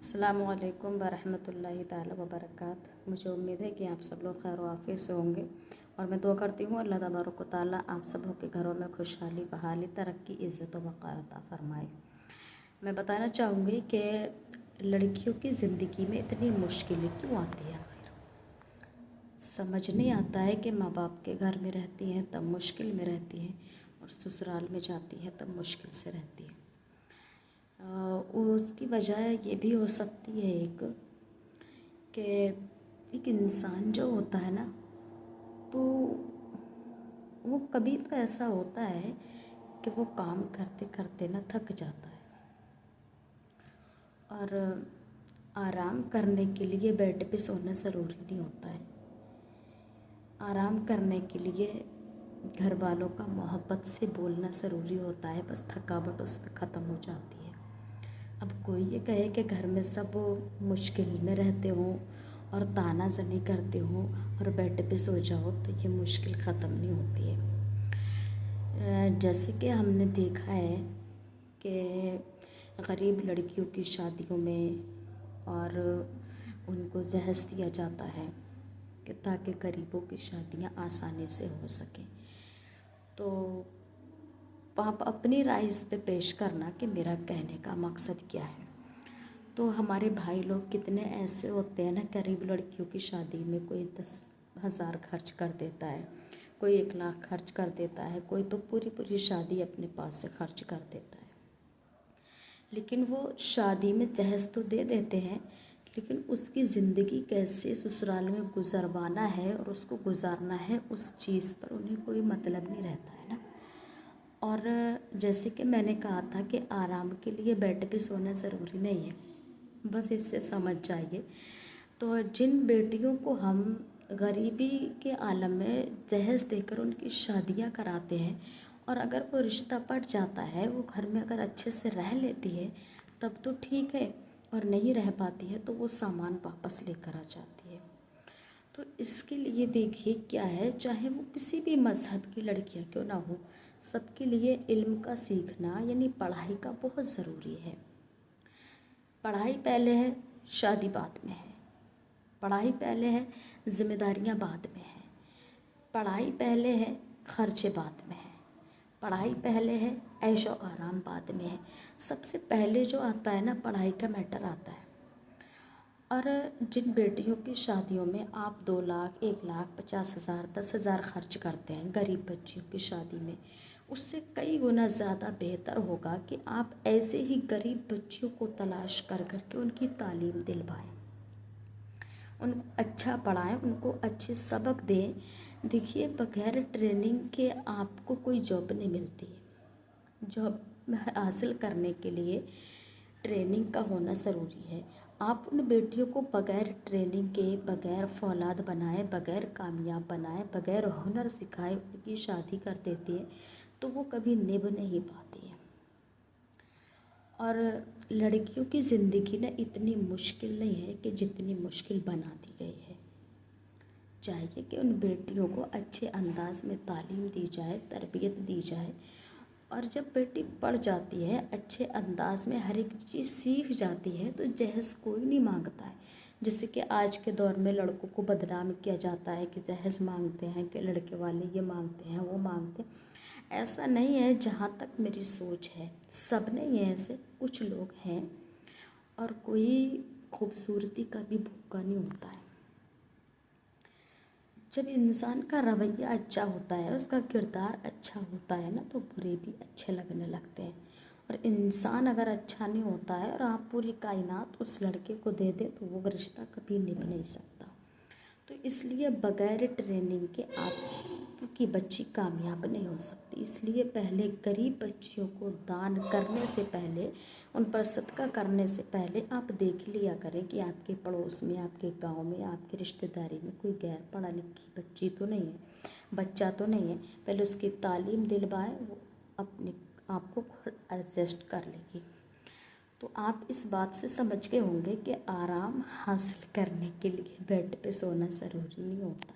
अस्सलामु अलैकुम वरहमतुल्लाहि ताला वबरकात। मुझे उम्मीद है कि आप सब लोग खैर आफियत से होंगे और मैं दुआ करती हूँ अल्लाह तबारक व तआला आप सबों के घरों में खुशहाली, बहाली, तरक्की, इज़्ज़त व वक़ार अता फरमाए। मैं बताना चाहूँगी कि लड़कियों की ज़िंदगी में इतनी मुश्किलें क्यों आती हैं। आखिर समझ नहीं आता है कि माँ बाप के घर में रहती हैं तब मुश्किल में रहती हैं और ससुराल में जाती हैं तब मुश्किल से रहती हैं। उसकी वजह ये भी हो सकती है कि एक इंसान जो होता है ना, तो वो कभी तो ऐसा होता है कि वो काम करते करते ना थक जाता है और आराम करने के लिए बेड पे सोना ज़रूरी नहीं होता है। आराम करने के लिए घर वालों का मोहब्बत से बोलना ज़रूरी होता है, बस थकावट उस पर ख़त्म हो जाती है। अब कोई ये कहे कि घर में सब मुश्किल में रहते हों और तानाज़नी करते हों और बेड पे सो जाओ तो ये मुश्किल ख़त्म नहीं होती है। जैसे कि हमने देखा है कि गरीब लड़कियों की शादियों में और उनको जहेज़ दिया जाता है कि ताकि गरीबों की शादियां आसानी से हो सकें। तो आप अपनी राय इस पे पेश करना कि मेरा कहने का मकसद क्या है। तो हमारे भाई लोग कितने ऐसे होते हैं ना, गरीब लड़कियों की शादी में कोई 10,000 खर्च कर देता है, कोई 1 लाख खर्च कर देता है, कोई तो पूरी पूरी शादी अपने पास से खर्च कर देता है। लेकिन वो शादी में जहेज़ तो दे देते हैं, लेकिन उसकी ज़िंदगी कैसे ससुराल में गुजरवाना है और उसको गुजारना है, उस चीज़ पर उन्हें कोई मतलब नहीं रहता है ना। और जैसे कि मैंने कहा था कि आराम के लिए बेड पे सोना ज़रूरी नहीं है, बस इससे समझ जाइए। तो जिन बेटियों को हम गरीबी के आलम में दहेज देकर उनकी शादियां कराते हैं और अगर वो रिश्ता पट जाता है, वो घर में अगर अच्छे से रह लेती है तब तो ठीक है, और नहीं रह पाती है तो वो सामान वापस लेकर आ जाती है। तो इसके लिए देखिए क्या है, चाहे वो किसी भी मज़हब की लड़कियां क्यों ना हो, सबके लिए इल्म का सीखना यानी पढ़ाई का बहुत ज़रूरी है। पढ़ाई पहले है, शादी बाद में है। पढ़ाई पहले है, जिम्मेदारियां बाद में है। पढ़ाई पहले है, खर्चे बाद में है। पढ़ाई पहले है, ऐशो आराम बाद में है। सबसे पहले जो आता है ना, पढ़ाई का मैटर आता है। और जिन बेटियों की शादियों में आप 2 लाख, 1 लाख, 50,000, 10,000 खर्च करते हैं गरीब बच्चियों की शादी में, उससे कई गुना ज़्यादा बेहतर होगा कि आप ऐसे ही गरीब बच्चियों को तलाश कर करके उनकी तालीम दिलवाएं, उनको अच्छा पढ़ाएं, उनको अच्छे सबक दें। देखिए, बगैर ट्रेनिंग के आपको कोई जॉब नहीं मिलती है। जॉब हासिल करने के लिए ट्रेनिंग का होना ज़रूरी है। आप उन बेटियों को बगैर ट्रेनिंग के, बगैर फौलाद बनाए, बगैर कामयाब बनाए, बगैर हुनर सिखाए उनकी शादी कर देती है तो वो कभी निभ नहीं पाती है। और लड़कियों की ज़िंदगी ना इतनी मुश्किल नहीं है कि जितनी मुश्किल बना दी गई है। चाहिए कि उन बेटियों को अच्छे अंदाज में तालीम दी जाए, तरबियत दी जाए, और जब बेटी पढ़ जाती है, अच्छे अंदाज में हर एक चीज़ सीख जाती है, तो जहेज़ कोई नहीं मांगता है। जैसे कि आज के दौर में लड़कों को बदनाम किया जाता है कि जहेज़ मांगते हैं, कि लड़के वाले ये मांगते हैं, वो मांगते हैं। ऐसा नहीं है, जहाँ तक मेरी सोच है। सब नहीं है ऐसे, कुछ लोग हैं, और कोई खूबसूरती का भी भूखा नहीं होता है। जब इंसान का रवैया अच्छा होता है, उसका किरदार अच्छा होता है ना, तो बुरे भी अच्छे लगने लगते हैं। और इंसान अगर अच्छा नहीं होता है और आप पूरी कायनात उस लड़के को दे दे तो वो रिश्ता कभी निभ नहीं सकता। तो इसलिए बगैर ट्रेनिंग के आपकी बच्ची कामयाब नहीं हो सकती। इसलिए पहले गरीब बच्चियों को दान करने से पहले, उन पर सदका करने से पहले आप देख लिया करें कि आपके पड़ोस में, आपके गांव में, आपकी रिश्तेदारी में कोई गैर पढ़ा लिखी बच्ची तो नहीं है, बच्चा तो नहीं है। पहले उसकी तालीम दिलवाएं, वो अपने आप को खुद एडजस्ट कर लेगी। तो आप इस बात से समझ के होंगे कि आराम हासिल करने के लिए बेड पे सोना ज़रूरी नहीं होता।